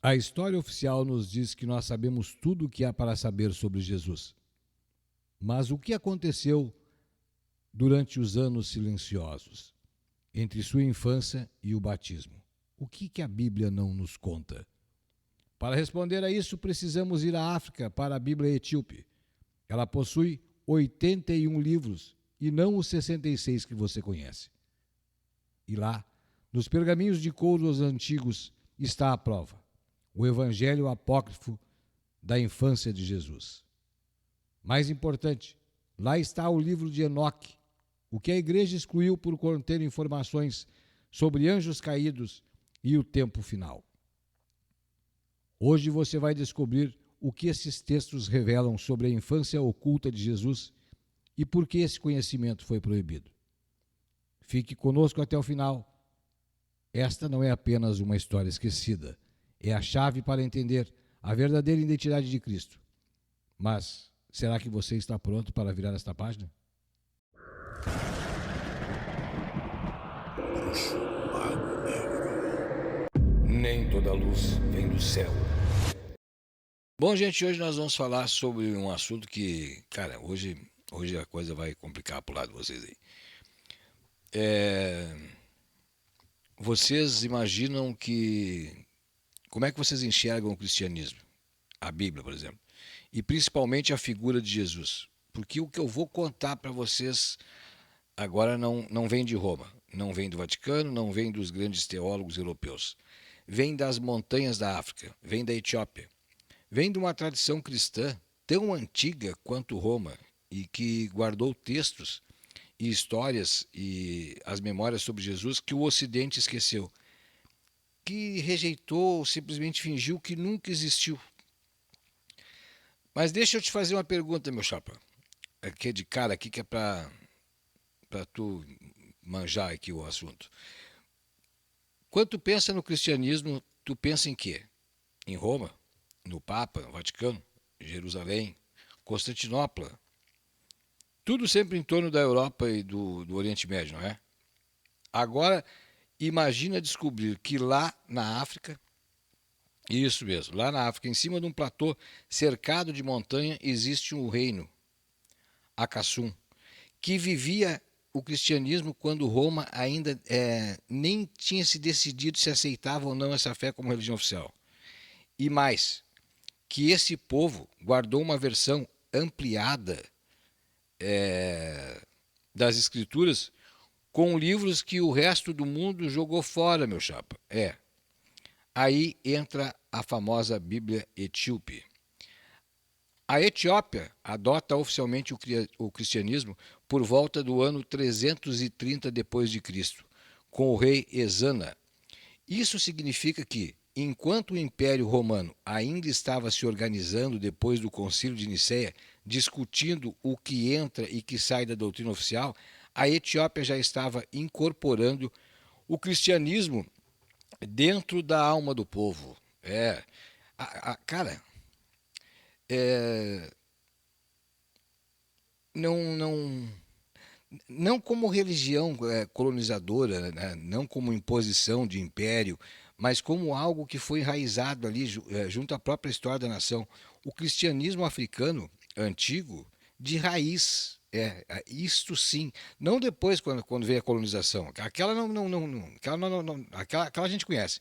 A história oficial nos diz que nós sabemos tudo o que há para saber sobre Jesus. Mas o que aconteceu durante os anos silenciosos, entre sua infância e o batismo? O que a Bíblia não nos conta? Para responder a isso, precisamos ir à África, para a Bíblia Etíope. Ela possui 81 livros e não os 66 que você conhece. E lá, nos pergaminhos de couro antigos, está a prova: o Evangelho apócrifo da infância de Jesus. Mais importante, lá está o livro de Enoque, o que a igreja excluiu por conter informações sobre anjos caídos e o tempo final. Hoje você vai descobrir o que esses textos revelam sobre a infância oculta de Jesus e por que esse conhecimento foi proibido. Fique conosco até o final. Esta não é apenas uma história esquecida, é a chave para entender a verdadeira identidade de Cristo. Mas será que você está pronto para virar esta página? Nem toda luz vem do céu. Bom, gente, hoje nós vamos falar sobre um assunto que, cara, hoje a coisa vai complicar pro lado de vocês aí. Vocês imaginam que... Como é que vocês enxergam o cristianismo? A Bíblia, por exemplo. E principalmente a figura de Jesus. Porque o que eu vou contar para vocês agora não vem de Roma, não vem do Vaticano, não vem dos grandes teólogos europeus. Vem das montanhas da África, vem da Etiópia. Vem de uma tradição cristã tão antiga quanto Roma e que guardou textos e histórias e as memórias sobre Jesus que o Ocidente esqueceu, que rejeitou, simplesmente fingiu que nunca existiu. Mas deixa eu te fazer uma pergunta, meu chapa, que é de cara aqui, que é para tu manjar aqui o assunto. Quando tu pensa no cristianismo, tu pensa em quê? Em Roma? No Papa, no Vaticano, Jerusalém, Constantinopla? Tudo sempre em torno da Europa e do Oriente Médio, não é? Agora, imagina descobrir que lá na África, isso mesmo, lá na África, em cima de um platô cercado de montanha, existe um reino, Acassum, que vivia o cristianismo quando Roma ainda nem tinha se decidido se aceitava ou não essa fé como religião oficial. E mais, que esse povo guardou uma versão ampliada das escrituras com livros que o resto do mundo jogou fora, meu chapa. Aí entra a famosa Bíblia Etíope. A Etiópia adota oficialmente o cristianismo por volta do ano 330 d.C., com o rei Ezana. Isso significa que, enquanto o Império Romano ainda estava se organizando depois do Concílio de Nicéia, discutindo o que entra e que sai da doutrina oficial, a Etiópia já estava incorporando o cristianismo dentro da alma do povo. Cara, não como religião colonizadora, né? Não como imposição de império, mas como algo que foi enraizado ali junto à própria história da nação. O cristianismo africano antigo, de raiz, isto sim, não depois quando veio a colonização, aquela aquela a gente conhece.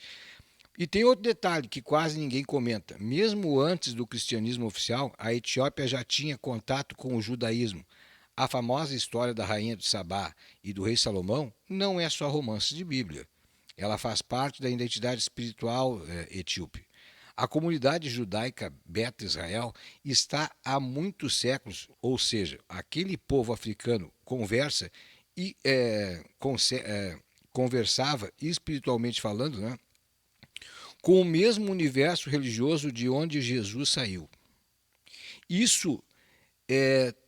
E tem outro detalhe que quase ninguém comenta. Mesmo antes do cristianismo oficial, a Etiópia já tinha contato com o judaísmo. A famosa história da rainha de Sabá e do rei Salomão não é só romance de Bíblia. Ela faz parte da identidade espiritual etíope. A comunidade judaica Beta Israel está há muitos séculos, ou seja, aquele povo africano conversa e conversava espiritualmente falando, né, com o mesmo universo religioso de onde Jesus saiu. Isso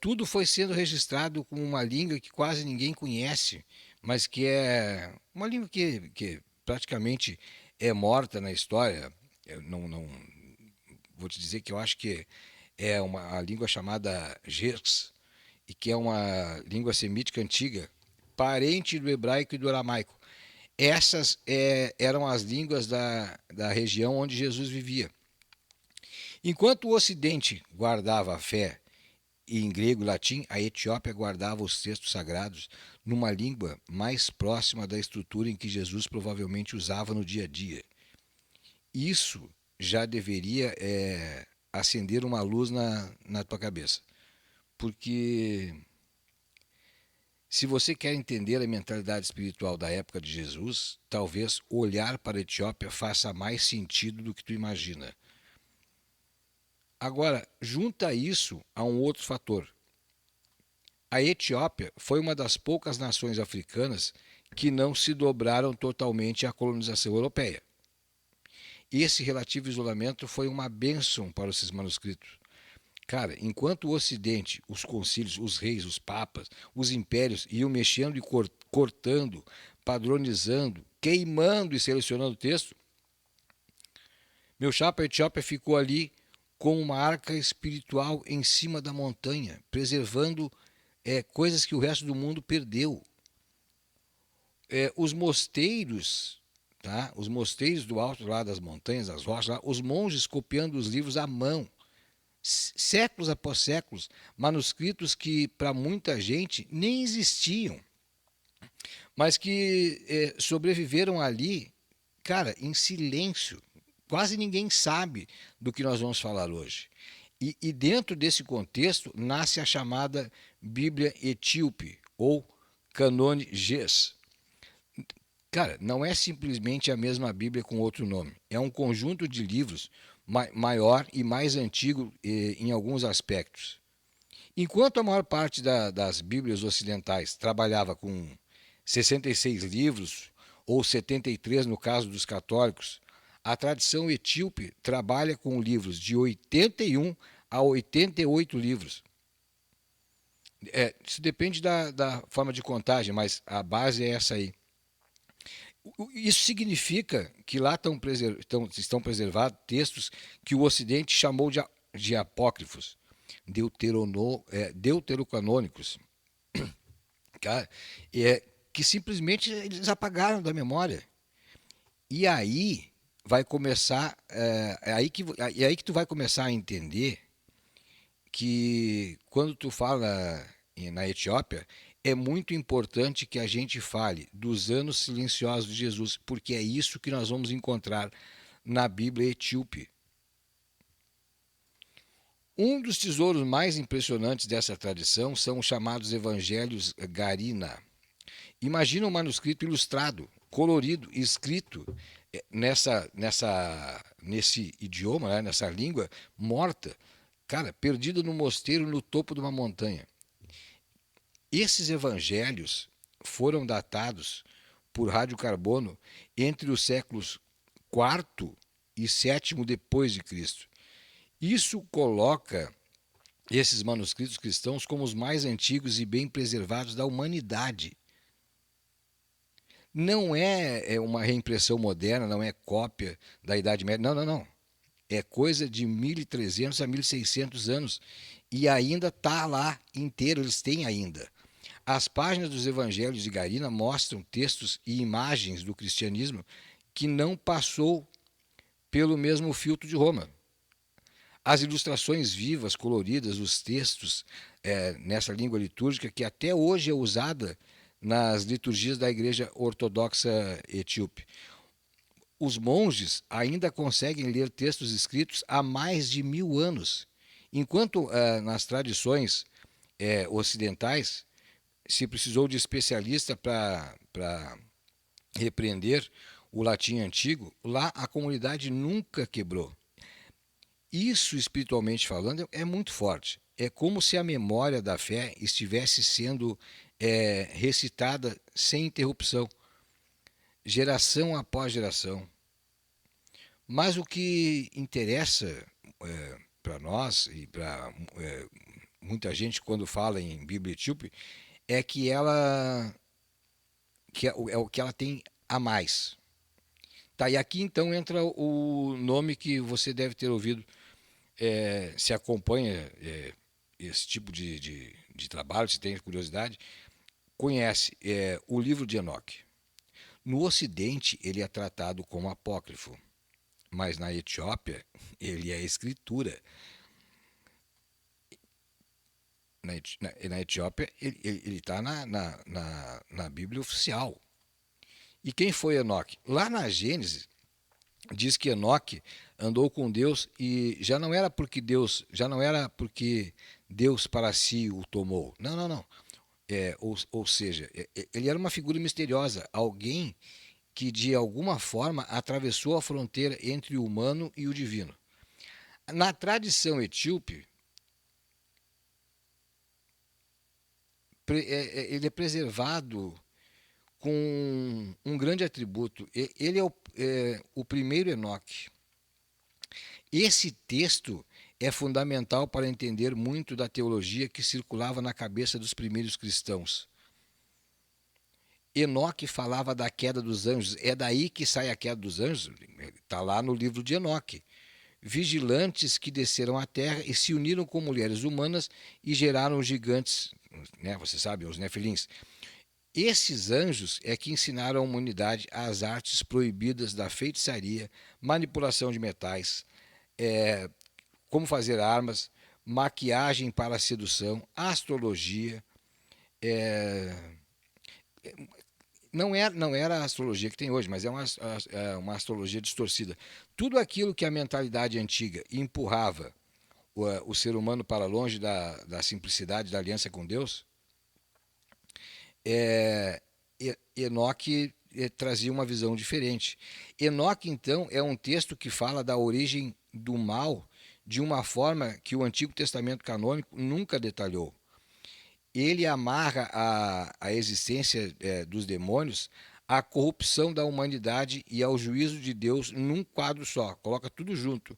tudo foi sendo registrado com uma língua que quase ninguém conhece, mas que é uma língua que praticamente é morta na história. Eu não vou te dizer que eu acho que é a língua chamada Gers, e que é uma língua semítica antiga, parente do hebraico e do aramaico. Essas eram as línguas da região onde Jesus vivia. Enquanto o Ocidente guardava a fé em grego e latim, a Etiópia guardava os textos sagrados numa língua mais próxima da estrutura em que Jesus provavelmente usava no dia a dia. Isso já deveria acender uma luz na tua cabeça. Porque se você quer entender a mentalidade espiritual da época de Jesus, talvez olhar para a Etiópia faça mais sentido do que tu imagina. Agora, junta isso a um outro fator. A Etiópia foi uma das poucas nações africanas que não se dobraram totalmente à colonização europeia. Esse relativo isolamento foi uma bênção para esses manuscritos. Cara, enquanto o Ocidente, os concílios, os reis, os papas, os impérios iam mexendo e cortando, padronizando, queimando e selecionando o texto, meu chapa, a Etiópia ficou ali com uma arca espiritual em cima da montanha, preservando coisas que o resto do mundo perdeu. Os mosteiros, tá? Os mosteiros do alto lá das montanhas, das rochas, lá, os monges copiando os livros à mão, séculos após séculos, manuscritos que para muita gente nem existiam, mas que sobreviveram ali, cara, em silêncio. Quase ninguém sabe do que nós vamos falar hoje. E dentro desse contexto nasce a chamada Bíblia Etíope, ou Canone Ges. Cara, não é simplesmente a mesma Bíblia com outro nome. É um conjunto de livros maior e mais antigo em alguns aspectos. Enquanto a maior parte das Bíblias ocidentais trabalhava com 66 livros, ou 73 no caso dos católicos, a tradição etíope trabalha com livros de 81 a 88 livros. Isso depende da forma de contagem, mas a base é essa aí. Isso significa que lá estão preservados textos que o Ocidente chamou de apócrifos, deuterocanônicos, que simplesmente eles apagaram da memória. E aí vai começar, aí que tu vai começar a entender que quando tu fala na Etiópia, é muito importante que a gente fale dos anos silenciosos de Jesus, porque é isso que nós vamos encontrar na Bíblia etíope. Um dos tesouros mais impressionantes dessa tradição são os chamados Evangelhos Garina. Imagina um manuscrito ilustrado, colorido, escrito nesse idioma, né, nessa língua morta, cara, perdido no mosteiro no topo de uma montanha. Esses evangelhos foram datados por radiocarbono entre os séculos IV e VII depois de Cristo. Isso coloca esses manuscritos cristãos como os mais antigos e bem preservados da humanidade. Não é uma reimpressão moderna, não é cópia da Idade Média, não. É coisa de 1300 a 1600 anos e ainda está lá inteiro, eles têm ainda. As páginas dos evangelhos de Garina mostram textos e imagens do cristianismo que não passou pelo mesmo filtro de Roma. As ilustrações vivas, coloridas, os textos nessa língua litúrgica que até hoje é usada nas liturgias da Igreja Ortodoxa Etíope. Os monges ainda conseguem ler textos escritos há mais de 1000 anos, enquanto nas tradições ocidentais se precisou de especialista para repreender o latim antigo, lá a comunidade nunca quebrou. Isso, espiritualmente falando, é muito forte. É como se a memória da fé estivesse sendo recitada sem interrupção, geração após geração. Mas o que interessa para nós e para muita gente quando fala em Bíblia Etíope é que é o que ela tem a mais. Tá, e aqui então entra o nome que você deve ter ouvido, se acompanha esse tipo de trabalho, se tem curiosidade, conhece o livro de Enoque. No Ocidente, ele é tratado como apócrifo, mas na Etiópia, ele é escritura. Na Etiópia, ele está na Bíblia oficial. E quem foi Enoque? Lá na Gênesis, diz que Enoque andou com Deus e já não era porque Deus para si o tomou. Não, não, não. Ou seja, ele era uma figura misteriosa, alguém que de alguma forma atravessou a fronteira entre o humano e o divino. Na tradição etíope, ele é preservado com um grande atributo. Ele é o primeiro Enoque. Esse texto é fundamental para entender muito da teologia que circulava na cabeça dos primeiros cristãos. Enoque falava da queda dos anjos. É daí que sai a queda dos anjos. Está lá no livro de Enoque. Vigilantes que desceram à terra e se uniram com mulheres humanas e geraram gigantes, né? Você sabe, os nefilins. Esses anjos é que ensinaram a humanidade as artes proibidas da feitiçaria, manipulação de metais, como fazer armas, maquiagem para a sedução, astrologia. Não era a astrologia que tem hoje, mas é uma astrologia distorcida. Tudo aquilo que a mentalidade antiga empurrava o ser humano para longe da simplicidade da aliança com Deus, Enoque trazia uma visão diferente. Enoque, então, é um texto que fala da origem do mal de uma forma que o Antigo Testamento canônico nunca detalhou. Ele amarra a existência dos demônios à corrupção da humanidade e ao juízo de Deus num quadro só, coloca tudo junto.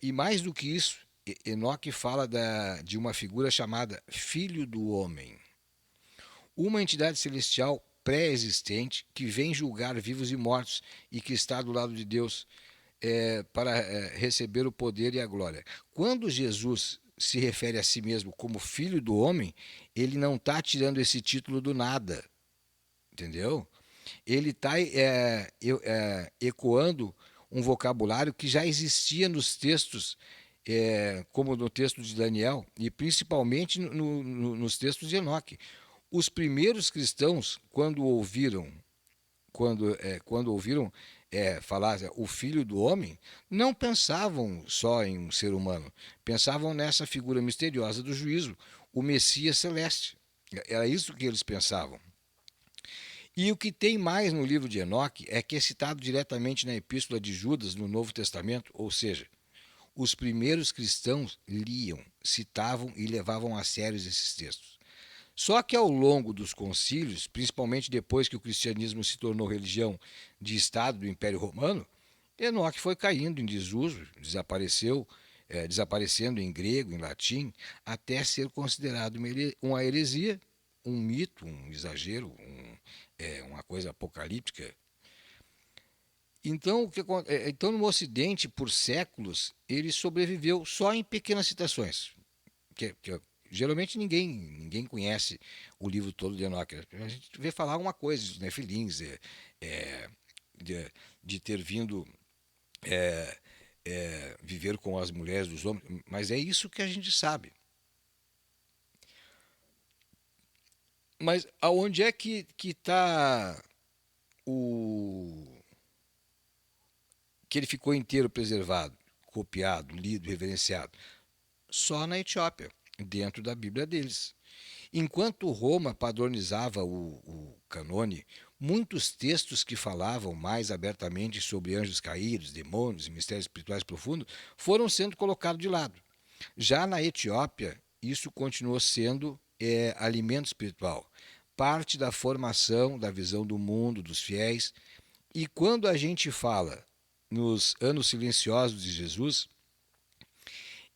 E mais do que isso, Enoque fala de uma figura chamada Filho do Homem, uma entidade celestial pré-existente que vem julgar vivos e mortos e que está do lado de Deus para receber o poder e a glória. Quando Jesus se refere a si mesmo como Filho do Homem, ele não está tirando esse título do nada, entendeu? Ele está ecoando um vocabulário que já existia nos textos, como no texto de Daniel e principalmente nos textos de Enoque. Os primeiros cristãos, quando ouviram falar o Filho do Homem, não pensavam só em um ser humano, pensavam nessa figura misteriosa do juízo, o Messias celeste. Era isso que eles pensavam. E o que tem mais no livro de Enoque é que é citado diretamente na Epístola de Judas no Novo Testamento, ou seja, os primeiros cristãos liam, citavam e levavam a sério esses textos. Só que ao longo dos concílios, principalmente depois que o cristianismo se tornou religião de Estado do Império Romano, Enoque foi caindo em desuso, desaparecendo em grego, em latim, até ser considerado uma heresia, um mito, um exagero, uma coisa apocalíptica. Então, no Ocidente, por séculos, ele sobreviveu só em pequenas citações, geralmente ninguém conhece o livro todo de Enoque. A gente vê falar uma coisa dos nefilins, de ter vindo viver com as mulheres dos homens, mas é isso que a gente sabe. Mas aonde é que está o que ele ficou inteiro preservado, copiado, lido, reverenciado? Só na Etiópia, dentro da Bíblia deles. Enquanto Roma padronizava o canone, muitos textos que falavam mais abertamente sobre anjos caídos, demônios e mistérios espirituais profundos foram sendo colocados de lado. Já na Etiópia, isso continuou sendo alimento espiritual, parte da formação da visão do mundo, dos fiéis. E quando a gente fala nos anos silenciosos de Jesus,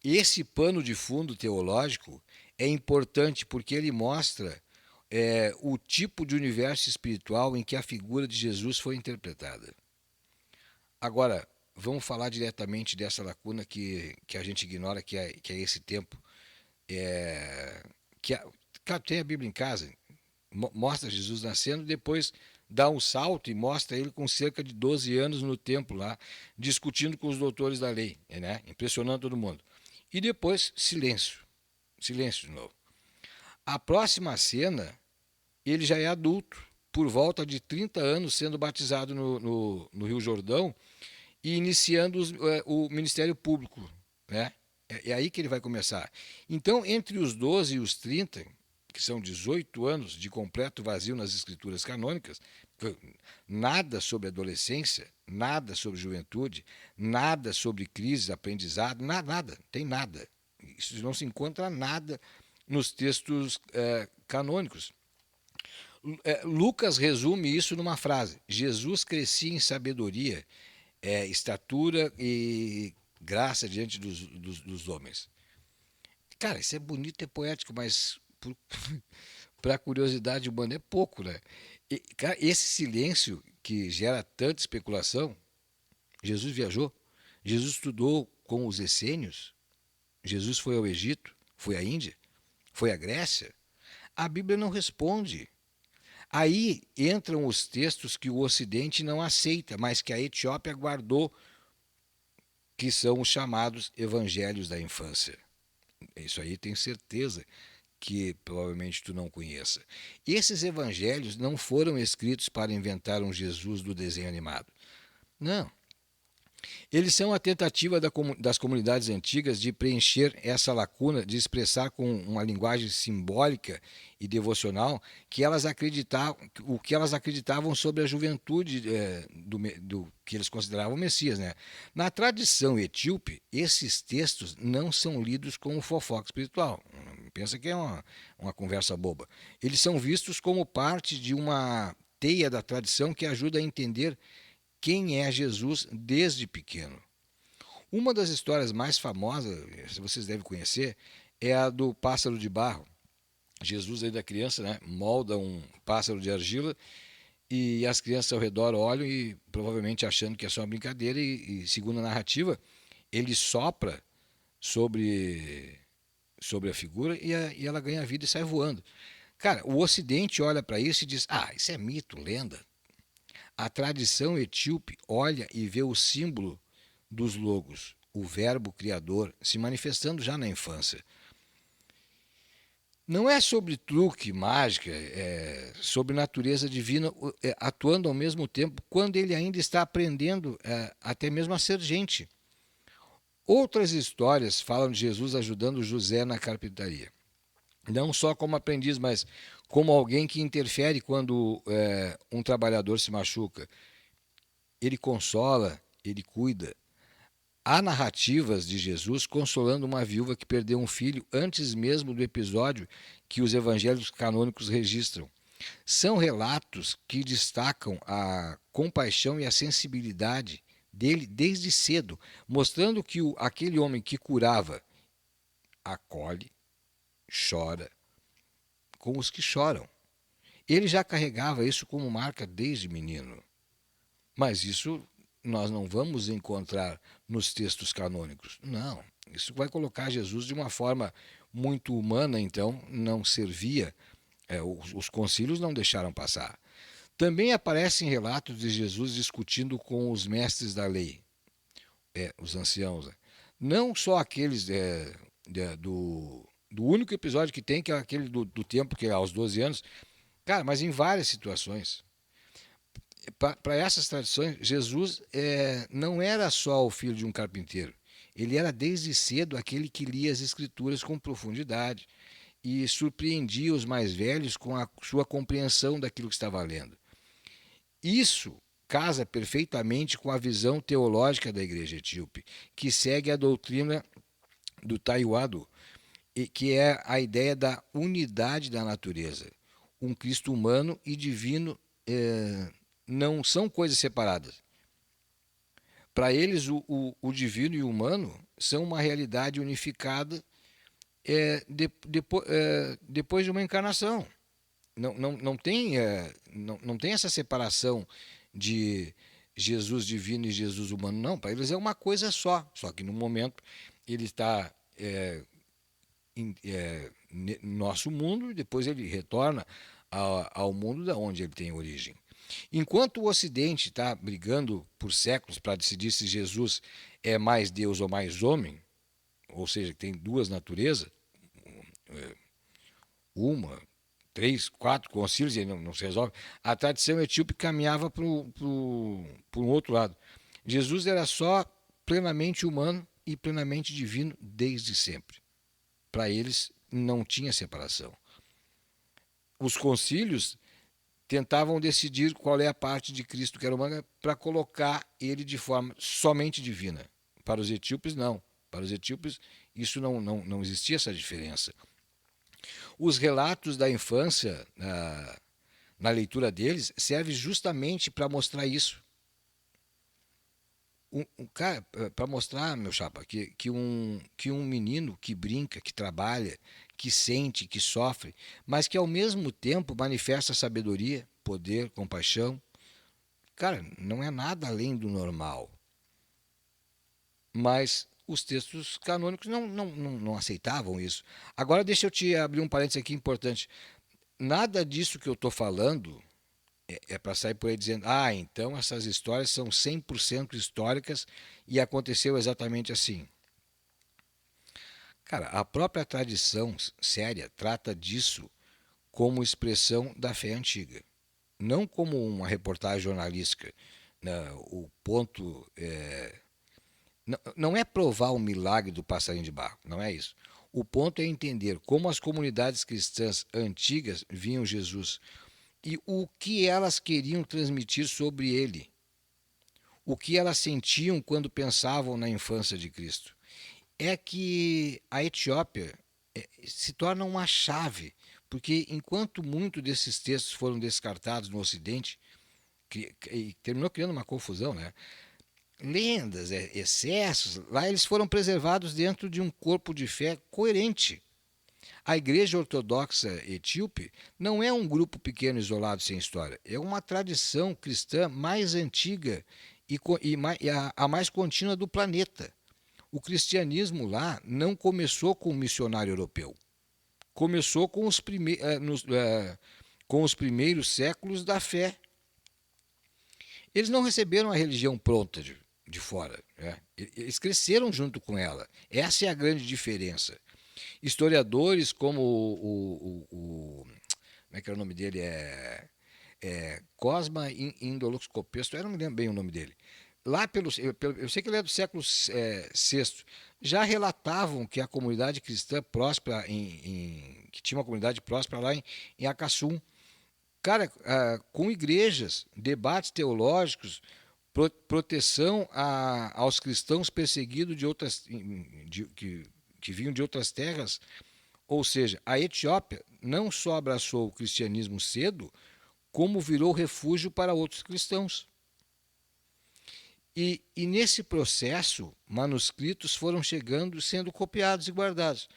esse pano de fundo teológico é importante porque ele mostra o tipo de universo espiritual em que a figura de Jesus foi interpretada. Agora, vamos falar diretamente dessa lacuna que a gente ignora, que é esse tempo. Tem a Bíblia em casa, mostra Jesus nascendo, depois dá um salto e mostra ele com cerca de 12 anos no templo lá, discutindo com os doutores da lei, né? Impressionando todo mundo. E depois, silêncio. Silêncio de novo. A próxima cena, ele já é adulto, por volta de 30 anos, sendo batizado no Rio Jordão e iniciando o ministério público, né? É aí que ele vai começar. Então, entre os 12 e os 30, que são 18 anos de completo vazio nas escrituras canônicas, nada sobre adolescência, nada sobre juventude, nada sobre crise, aprendizado, nada, tem nada. Isso não se encontra nada nos textos canônicos. Lucas resume isso numa frase: Jesus crescia em sabedoria, estatura e graça diante dos homens. Cara, isso é bonito, é poético, mas para a curiosidade humana é pouco, né? E, cara, esse silêncio que gera tanta especulação. Jesus viajou, Jesus estudou com os essênios, Jesus foi ao Egito, foi à Índia, foi à Grécia. A Bíblia não responde. Aí entram os textos que o Ocidente não aceita, mas que a Etiópia guardou, que são os chamados evangelhos da infância. Isso aí tenho certeza que provavelmente tu não conheça. Esses evangelhos não foram escritos para inventar um Jesus do desenho animado. Não. Eles são a tentativa das comunidades antigas de preencher essa lacuna, de expressar com uma linguagem simbólica e devocional o que elas acreditavam sobre a juventude do que eles consideravam o Messias. Né? Na tradição etíope, esses textos não são lidos como fofoca espiritual. Pensa que é uma conversa boba. Eles são vistos como parte de uma teia da tradição que ajuda a entender quem é Jesus desde pequeno. Uma das histórias mais famosas, vocês devem conhecer, é a do pássaro de barro. Jesus, ainda criança, né, molda um pássaro de argila e as crianças ao redor olham e provavelmente achando que é só uma brincadeira e segundo a narrativa, ele sopra sobre a figura e ela ganha vida e sai voando. Cara, o Ocidente olha para isso e diz, isso é mito, lenda. A tradição etíope olha e vê o símbolo dos logos, o verbo criador, se manifestando já na infância. Não é sobre truque, mágica, é sobre natureza divina atuando ao mesmo tempo quando ele ainda está aprendendo até mesmo a ser gente. Outras histórias falam de Jesus ajudando José na carpintaria. Não só como aprendiz, mas como alguém que interfere quando um trabalhador se machuca. Ele consola, ele cuida. Há narrativas de Jesus consolando uma viúva que perdeu um filho antes mesmo do episódio que os evangelhos canônicos registram. São relatos que destacam a compaixão e a sensibilidade dele desde cedo, mostrando que aquele homem que curava acolhe, chora com os que choram. Ele já carregava isso como marca desde menino. Mas isso nós não vamos encontrar nos textos canônicos. Não, isso vai colocar Jesus de uma forma muito humana, então não servia, os concílios não deixaram passar. Também aparecem relatos de Jesus discutindo com os mestres da lei, os anciãos. Né? Não só aqueles do único episódio que tem, que é aquele do tempo, que é aos 12 anos, cara, mas em várias situações. Para essas tradições, Jesus não era só o filho de um carpinteiro. Ele era desde cedo aquele que lia as escrituras com profundidade e surpreendia os mais velhos com a sua compreensão daquilo que estava lendo. Isso casa perfeitamente com a visão teológica da igreja etíope, que segue a doutrina do Taiwado, que é a ideia da unidade da natureza. Um Cristo humano e divino não são coisas separadas. Para eles, o divino e o humano são uma realidade unificada depois de uma encarnação. Não tem essa separação de Jesus divino e Jesus humano, não. Para eles é uma coisa só que no momento ele está no nosso mundo e depois ele retorna ao mundo da onde ele tem origem. Enquanto o Ocidente está brigando por séculos para decidir se Jesus é mais Deus ou mais homem, ou seja, tem duas naturezas, uma, três, quatro concílios e não se resolve, a tradição etíope caminhava para um outro lado. Jesus era só plenamente humano e plenamente divino desde sempre. Para eles não tinha separação. Os concílios tentavam decidir qual é a parte de Cristo que era humana para colocar ele de forma somente divina. Para os etíopes, não. Para os etíopes, isso não existia essa diferença. Os relatos da infância, na leitura deles, servem justamente para mostrar isso. Para mostrar, meu chapa, que um menino que brinca, que trabalha, que sente, que sofre, mas que ao mesmo tempo manifesta sabedoria, poder, compaixão, cara, não é nada além do normal. Mas os textos canônicos não aceitavam isso. Agora deixa eu te abrir um parênteses aqui importante. Nada disso que eu estou falando é para sair por aí dizendo, então essas histórias são 100% históricas e aconteceu exatamente assim. Cara, a própria tradição séria trata disso como expressão da fé antiga, não como uma reportagem jornalística. O ponto não é provar o milagre do passarinho de barro, não é isso. O ponto é entender como as comunidades cristãs antigas viam Jesus e o que elas queriam transmitir sobre ele, o que elas sentiam quando pensavam na infância de Cristo. É que a Etiópia se torna uma chave, porque enquanto muitos desses textos foram descartados no Ocidente, terminou criando uma confusão, né? Lendas, excessos, lá eles foram preservados dentro de um corpo de fé coerente. A Igreja Ortodoxa Etíope não é um grupo pequeno isolado sem história, é uma tradição cristã mais antiga e a mais contínua do planeta. O cristianismo lá não começou com um missionário europeu, começou com os primeiros séculos da fé. Eles não receberam a religião pronta de fora, né? Eles cresceram junto com ela. Essa é a grande diferença. Historiadores como como é que era o nome dele? Cosma Indolux Copesto, eu não me lembro bem o nome dele. Lá eu sei que ele é do século VI, já relatavam que a comunidade cristã próspera, que tinha uma comunidade próspera lá em Akassum. Cara, com igrejas, debates teológicos, proteção aos cristãos perseguidos que vinham de outras terras. Ou seja, a Etiópia não só abraçou o cristianismo cedo, como virou refúgio para outros cristãos. E nesse processo, manuscritos foram chegando, sendo copiados e guardados.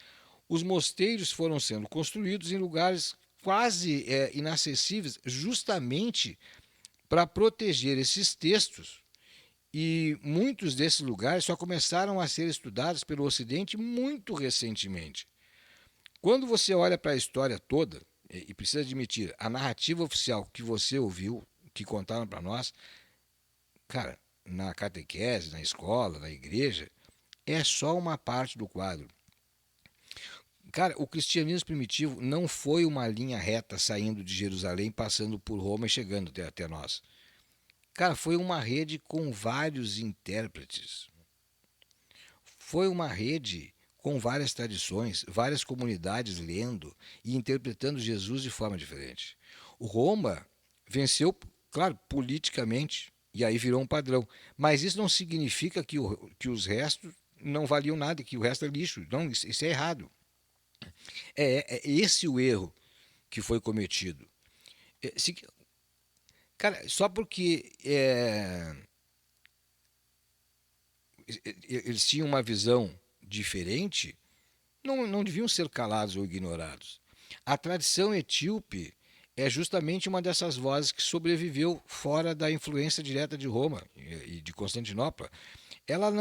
Os mosteiros foram sendo construídos em lugares quase inacessíveis, justamente para proteger esses textos. E muitos desses lugares só começaram a ser estudados pelo Ocidente muito recentemente. Quando você olha para a história toda, e precisa admitir, a narrativa oficial que você ouviu, que contaram para nós, cara, na catequese, na escola, na igreja, é só uma parte do quadro. Cara, o cristianismo primitivo não foi uma linha reta saindo de Jerusalém, passando por Roma e chegando até nós. Cara, foi uma rede com vários intérpretes. Foi uma rede com várias tradições, várias comunidades lendo e interpretando Jesus de forma diferente. O Roma venceu, claro, politicamente, e aí virou um padrão. Mas isso não significa que os restos não valiam nada, que o resto é lixo. Não, isso é errado. É esse o erro que foi cometido. Cara, só porque eles tinham uma visão diferente, não deviam ser calados ou ignorados. A tradição etíope é justamente uma dessas vozes que sobreviveu fora da influência direta de Roma e de Constantinopla. Ela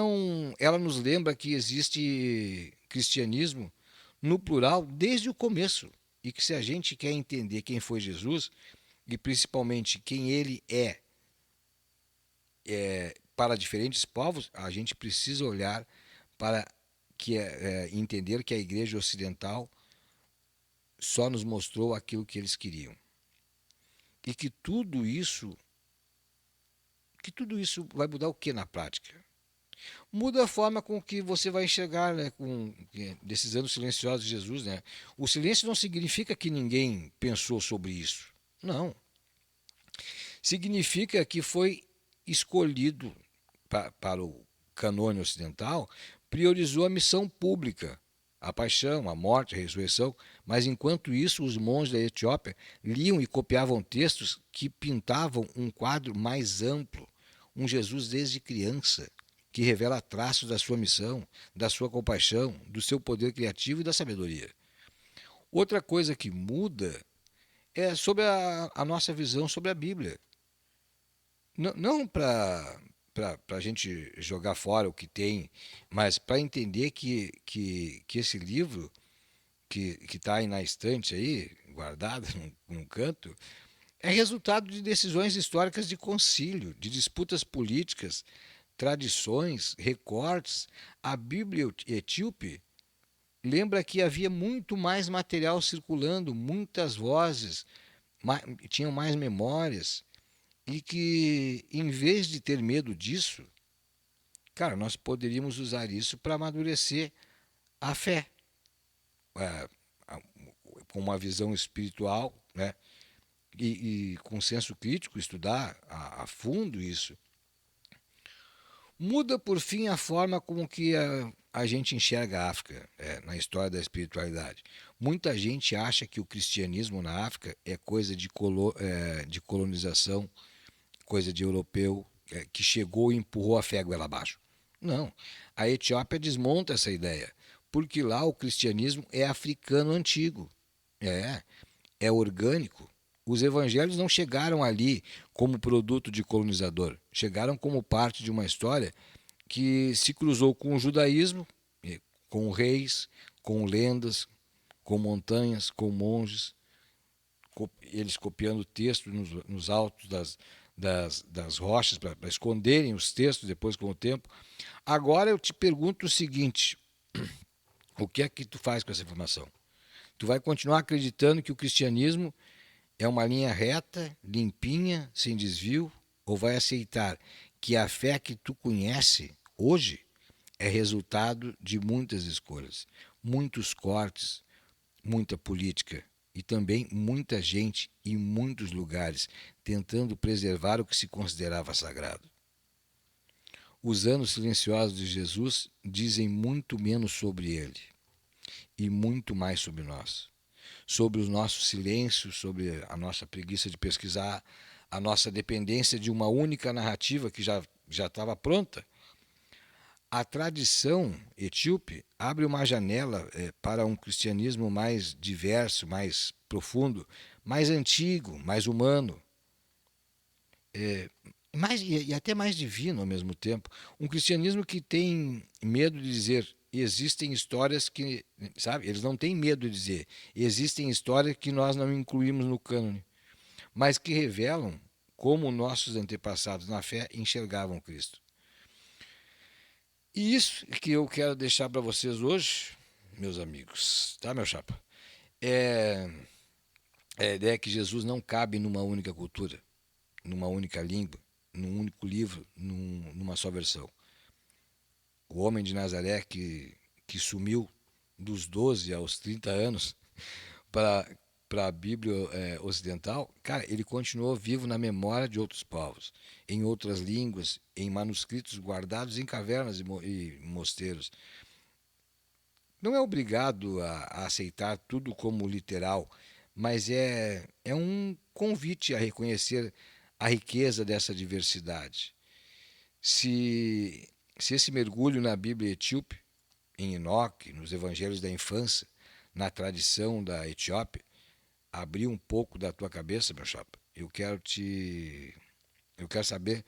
nos lembra que existe cristianismo no plural desde o começo e que se a gente quer entender quem foi Jesus e principalmente quem ele é para diferentes povos, a gente precisa olhar para entender que a Igreja Ocidental só nos mostrou aquilo que eles queriam e que tudo isso vai mudar o que na prática? Muda a forma com que você vai enxergar, né, desses anos silenciosos de Jesus, né? O silêncio não significa que ninguém pensou sobre isso. Não. Significa que foi escolhido para o canônico ocidental, priorizou a missão pública, a paixão, a morte, a ressurreição, mas enquanto isso os monges da Etiópia liam e copiavam textos que pintavam um quadro mais amplo, um Jesus desde criança, que revela traços da sua missão, da sua compaixão, do seu poder criativo e da sabedoria. Outra coisa que muda é sobre a nossa visão sobre a Bíblia. Não para a gente jogar fora o que tem, mas para entender que esse livro que está aí na estante, aí, guardado num canto, é resultado de decisões históricas de concílio, de disputas políticas, tradições, recortes. A Bíblia etíope lembra que havia muito mais material circulando, muitas vozes, tinham mais memórias, e que, em vez de ter medo disso, cara, nós poderíamos usar isso para amadurecer a fé, é, com uma visão espiritual, né? E com senso crítico, estudar a fundo isso. Muda, por fim, a forma como que a gente enxerga a África, na história da espiritualidade. Muita gente acha que o cristianismo na África é coisa de colonização, coisa de europeu, que chegou e empurrou a fé goela abaixo. Não. A Etiópia desmonta essa ideia, porque lá o cristianismo é africano antigo. É, é orgânico. Os evangelhos não chegaram ali como produto de colonizador, chegaram como parte de uma história que se cruzou com o judaísmo, com reis, com lendas, com montanhas, com monges, eles copiando textos nos altos das rochas para esconderem os textos depois com o tempo. Agora eu te pergunto o seguinte: o que é que tu faz com essa informação? Tu vai continuar acreditando que o cristianismo é uma linha reta, limpinha, sem desvio, ou vai aceitar que a fé que tu conhece hoje é resultado de muitas escolhas, muitos cortes, muita política e também muita gente em muitos lugares tentando preservar o que se considerava sagrado? Os anos silenciosos de Jesus dizem muito menos sobre ele e muito mais sobre nós. Sobre o nosso silêncio, sobre a nossa preguiça de pesquisar, a nossa dependência de uma única narrativa que já estava pronta. A tradição etíope abre uma janela para um cristianismo mais diverso, mais profundo, mais antigo, mais humano, e até mais divino ao mesmo tempo. Um cristianismo que tem medo de dizer existem histórias que, sabe, eles não têm medo de dizer existem histórias que nós não incluímos no cânone, mas que revelam como nossos antepassados na fé enxergavam Cristo. E isso que eu quero deixar para vocês hoje, meus amigos, tá, meu chapa? É a ideia que Jesus não cabe numa única cultura, numa única língua, num único livro, numa só versão. O homem de Nazaré que sumiu dos 12 aos 30 anos para a Bíblia ocidental, cara, ele continuou vivo na memória de outros povos, em outras línguas, em manuscritos guardados em cavernas e mosteiros. Não é obrigado a aceitar tudo como literal, mas é um convite a reconhecer a riqueza dessa diversidade. Se, se esse mergulho na Bíblia etíope, em Enoque, nos evangelhos da infância, na tradição da Etiópia, abrir um pouco da tua cabeça, meu chapa, eu quero saber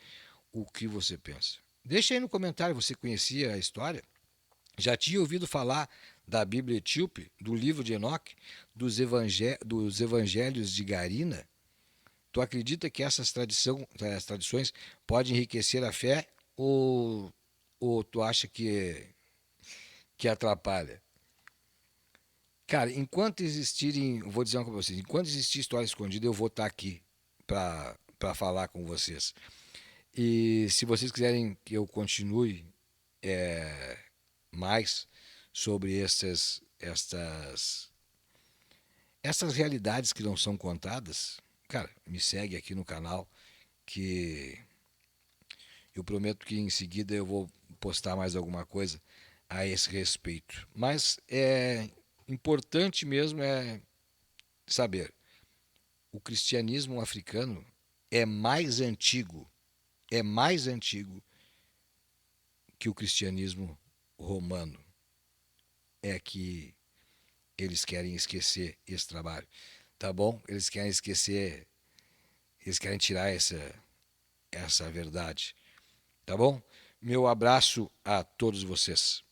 o que você pensa. Deixa aí no comentário, você conhecia a história? Já tinha ouvido falar da Bíblia etíope, do livro de Enoque, dos evangelhos de Garina? Tu acredita que essas tradições podem enriquecer a fé ou tu acha que atrapalha? Cara, enquanto existirem, vou dizer uma coisa pra vocês, enquanto existir história escondida, eu vou estar aqui para falar com vocês. E se vocês quiserem que eu continue mais sobre essas realidades que não são contadas, cara, me segue aqui no canal que eu prometo que em seguida eu vou postar mais alguma coisa a esse respeito. Mas é importante mesmo saber, o cristianismo africano é mais antigo que o cristianismo romano. É que eles querem esquecer esse trabalho, tá bom? Eles querem esquecer, eles querem tirar essa verdade, tá bom? Meu abraço a todos vocês.